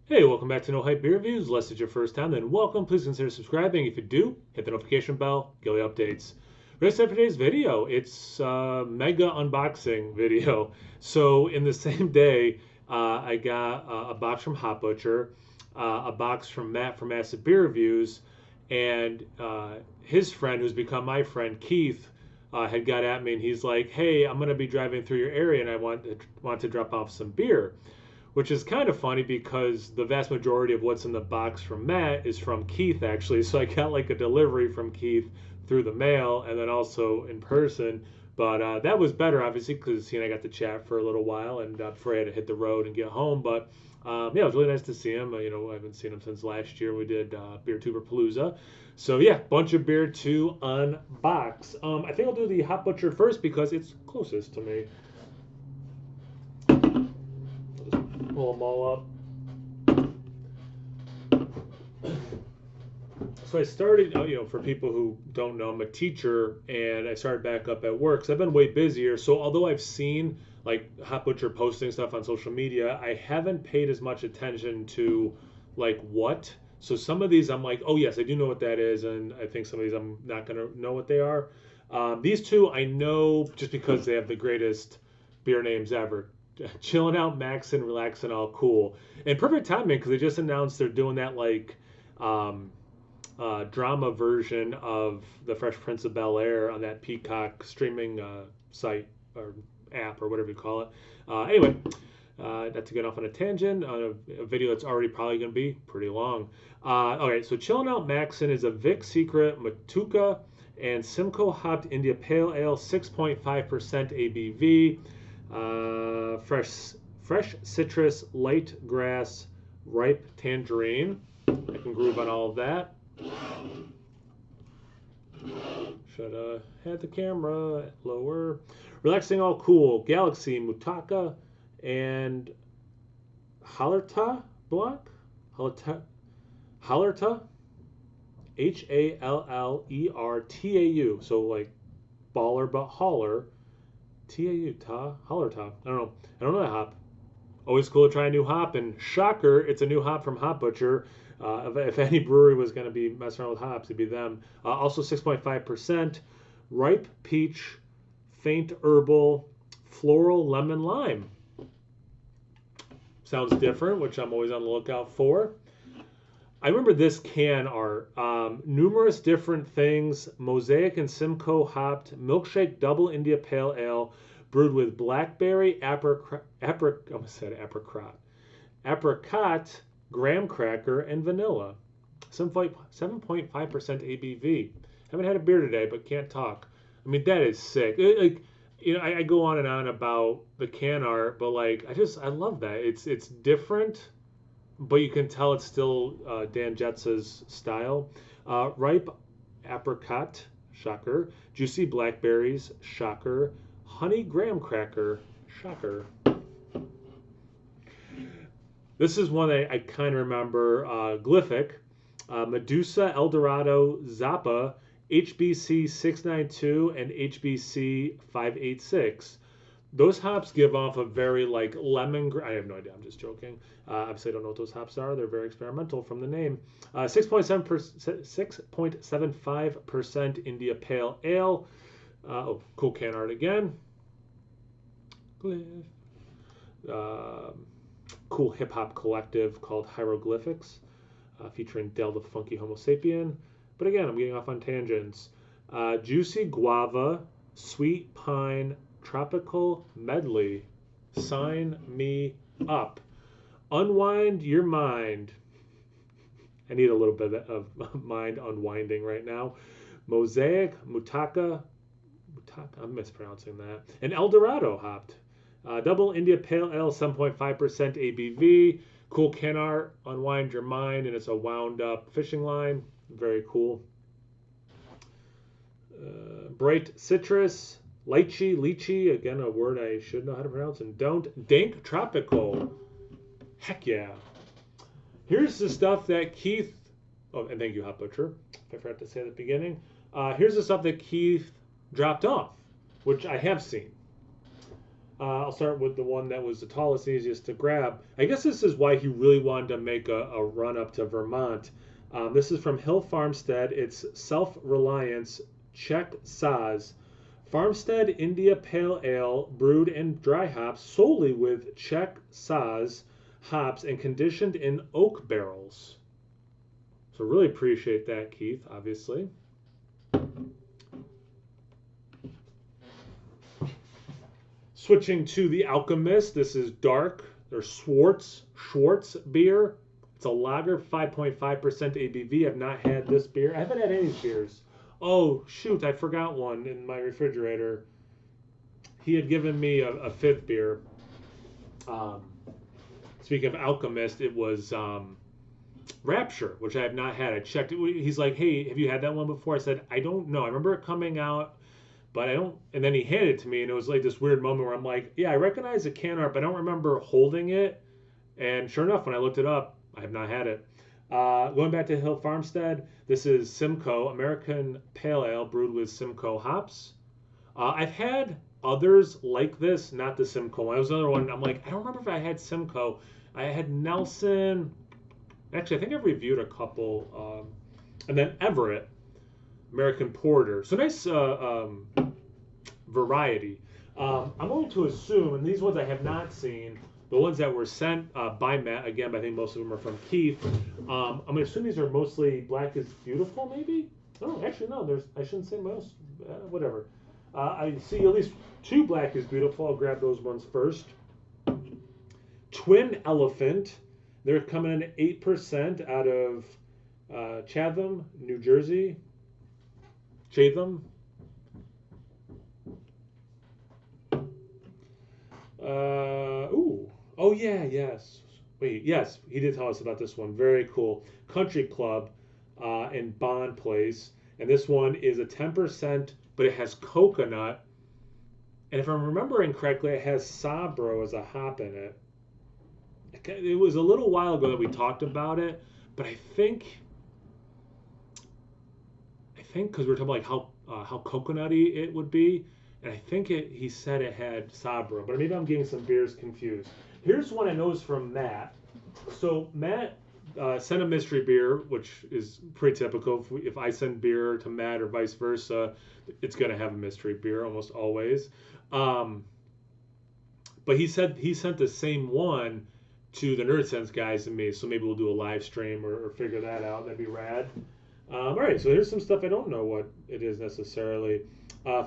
Hey, welcome back to No Hype Beer Reviews. Unless it's your first time, then welcome. Please consider subscribing. If you do, hit the notification bell, get the updates. We're gonna start today's video. It's a mega unboxing video. So in the same day, I got a box from Hot Butcher, a box from Matt from Massive Beer Reviews, and his friend, who's become my friend, Keith, had got at me and he's like, "Hey, I'm gonna be driving through your area and I want to drop off some beer." Which is kind of funny because the vast majority of what's in the box from Matt is from Keith actually. So I got like a delivery from Keith through the mail and then also in person. But that was better, obviously, because he and I got to chat for a little while and before I had to hit the road and get home. But yeah, it was really nice to see him. I haven't seen him since last year. We did Beer Tuber Palooza. So yeah, bunch of beer to unbox. I think I'll do the Hot Butcher first because it's closest to me. Pull them all up. So I started, for people who don't know, I'm a teacher and I started back up at work. So I've been way busier. So although I've seen like Hot Butcher posting stuff on social media, I haven't paid as much attention to like what. So some of these I'm like, oh yes, I do know what that is, and I think some of these I'm not gonna know what they are. These two I know just because they have the greatest beer names ever. Chilling out, maxing, relaxing, all cool, and perfect timing because they just announced they're doing that like um, drama version of the Fresh Prince of Bel Air on that Peacock streaming site or app or whatever you call it. Anyway, not to get off on a tangent on a video that's already probably going to be pretty long. Okay, so Chillin' Out Maxon is a Vic Secret Matuka and Simcoe hopped India Pale Ale, 6.5% ABV. Fresh citrus, light grass, ripe tangerine. I can groove on all of that. Should have had the camera lower. Relaxing all cool. Galaxy, Mutaka, and Hallerta Block? Hallerta? Hallertau. So like baller but holler. Tau. Hallerta. I don't know that hop. Always cool to try a new hop, and shocker, it's a new hop from Hot Butcher. If any brewery was going to be messing around with hops, it'd be them. Also 6.5%, ripe peach, faint herbal, floral lemon lime. Sounds different, which I'm always on the lookout for. I remember this can art. Numerous different things. Mosaic and Simcoe hopped milkshake double India Pale Ale brewed with blackberry, apricot, graham cracker, and vanilla. 7.5% ABV. Haven't had a beer today, but can't talk. I mean, that is sick. I go on and on about the can art, but like, I love that. It's different, but you can tell it's still Dan Jetsa's style. Ripe apricot, shocker. Juicy blackberries, shocker. Honey graham cracker, shocker. This is one I kind of remember. Glyphic, Medusa, Eldorado, Zappa, HBC 692, and HBC 586. Those hops give off a very like I have no idea. I'm just joking. Obviously, I don't know what those hops are. They're very experimental from the name. 6.75% India Pale Ale. Cool can art again. Glyph. Cool hip hop collective called Hieroglyphics, featuring Del the Funky Homo Sapien. But again, I'm getting off on tangents. Juicy Guava, Sweet Pine, Tropical Medley. Sign me up. Unwind your mind. I need a little bit of mind unwinding right now. Mosaic, Mutaka, I'm mispronouncing that. And Eldorado hopped. Double India Pale Ale, 7.5% ABV. Cool can art, unwind your mind, and it's a wound up fishing line. Very cool. Bright citrus, lychee, again, a word I should know how to pronounce and don't. Dank tropical. Heck yeah. Here's the stuff that Keith, oh, and thank you, Hot Butcher, if I forgot to say at the beginning. Here's the stuff that Keith dropped off, which I have seen. I'll start with the one that was the tallest and easiest to grab. I guess this is why he really wanted to make a run up to Vermont. This is from Hill Farmstead. It's Self Reliance Czech Saaz. Farmstead India Pale Ale, brewed in dry hops solely with Czech Saaz hops and conditioned in oak barrels. So really appreciate that, Keith, obviously. Switching to the Alchemist, this is dark or Schwartz beer. It's a lager, 5.5% ABV. I've not had this beer. I haven't had any beers. Oh shoot, I forgot one in my refrigerator. He had given me a fifth beer. Um, Speaking of Alchemist, it was Rapture, which I have not had. I checked it. He's like, "Hey, have you had that one before?" I said, "I don't know. I remember it coming out, but I don't." And then he handed it to me, and it was like this weird moment where I'm like, "Yeah, I recognize the can art, but I don't remember holding it." And sure enough, when I looked it up, I have not had it. Going back to Hill Farmstead, this is Simcoe American Pale Ale brewed with Simcoe hops. I've had others like this, not the Simcoe one. That was another one. I'm like, I don't remember if I had Simcoe. I had Nelson. Actually, I think I've reviewed a couple. And then Everett, American Porter. So nice variety. I'm going to assume, and these ones I have not seen, the ones that were sent by Matt, again, but I think most of them are from Keith. I'm going to assume these are mostly Black is Beautiful, maybe? Oh, actually, no, I shouldn't say most, whatever. I see at least two Black is Beautiful. I'll grab those ones first. Twin Elephant. They're coming in at 8% out of Chatham, New Jersey. Chatham. Ooh. Oh, yeah, yes. Wait, yes, he did tell us about this one. Very cool. Country Club in Bond Place. And this one is a 10%, but it has coconut. And if I'm remembering correctly, it has Sabro as a hop in it. It was a little while ago that we talked about it, but I think because we were talking about like how coconutty it would be, and I think he said it had Sabro, but maybe I'm getting some beers confused. Here's one I know is from Matt. So Matt sent a mystery beer, which is pretty typical. If I send beer to Matt or vice versa, it's gonna have a mystery beer almost always. But he said he sent the same one to the Nerd Sense guys and me, so maybe we'll do a live stream or figure that out. That'd be rad. All right, so here's some stuff I don't know what it is necessarily.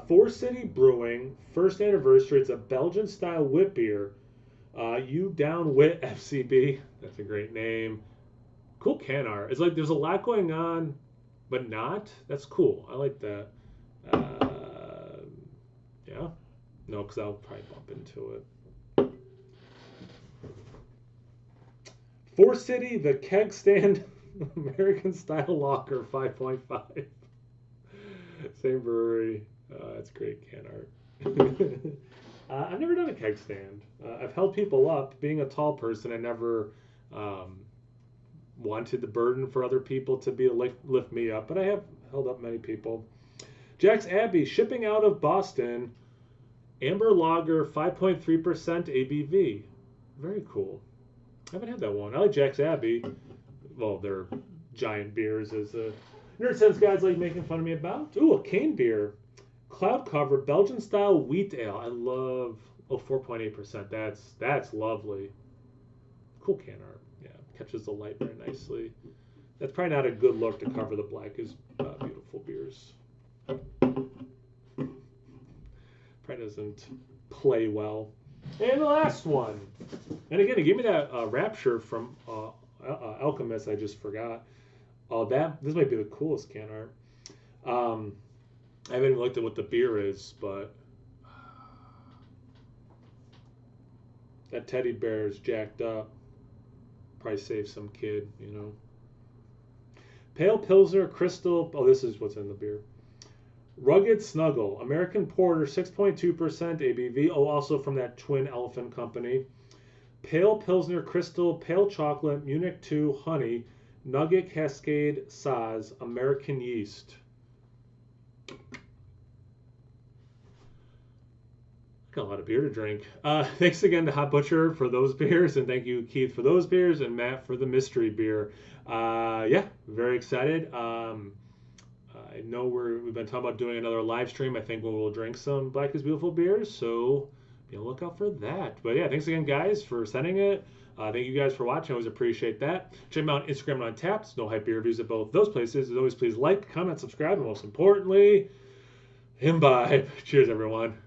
Four City Brewing, first anniversary. It's a Belgian style wit beer. You Down Wit FCB. That's a great name. Cool can art. It's like there's a lot going on, but not. That's cool. I like that. Yeah. No, because I'll probably bump into it. Four City, the Keg Stand American Style Locker 5.5. Same brewery. That's great can art. I've never done a keg stand. I've held people up. Being a tall person, I never wanted the burden for other people to be lift me up, but I have held up many people. Jack's Abbey, shipping out of Boston. Amber Lager, 5.3% ABV. Very cool. I haven't had that one. I like Jack's Abbey. Well, they're giant beers, as the Nerd Sense guys like making fun of me about. Ooh, a cane beer. Cloud Cover, Belgian style wheat ale. I love. Oh, 4.8%. That's lovely. Cool can art. Yeah, catches the light very nicely. That's probably not a good look to cover the Black is Beautiful beers. Probably doesn't play well. And the last one. And again, it gave me that Rapture from Alchemist I just forgot. Oh, this might be the coolest can art. I haven't even looked at what the beer is, but that teddy bear is jacked up. Probably save some kid, you know. Pale Pilsner Crystal. Oh, this is what's in the beer. Rugged Snuggle, American Porter, 6.2% ABV. Oh, also from that Twin Elephant Company. Pale Pilsner Crystal, Pale Chocolate, Munich 2, Honey, Nugget Cascade Saaz, American Yeast. I Got a lot of beer to drink. Thanks again to Hot Butcher for those beers, and thank you, Keith, for those beers, and Matt for the mystery beer. Yeah, very excited. I know we've been talking about doing another live stream. I think we'll drink some Black is Beautiful beers, so be on the lookout for that. But yeah, thanks again, guys, for sending it. Thank you guys for watching. I always appreciate that. Check me out on Instagram and on Untappd. No Hype Beer Reviews at both those places. As always, please like, comment, subscribe, and most importantly, imbibe. Cheers, everyone.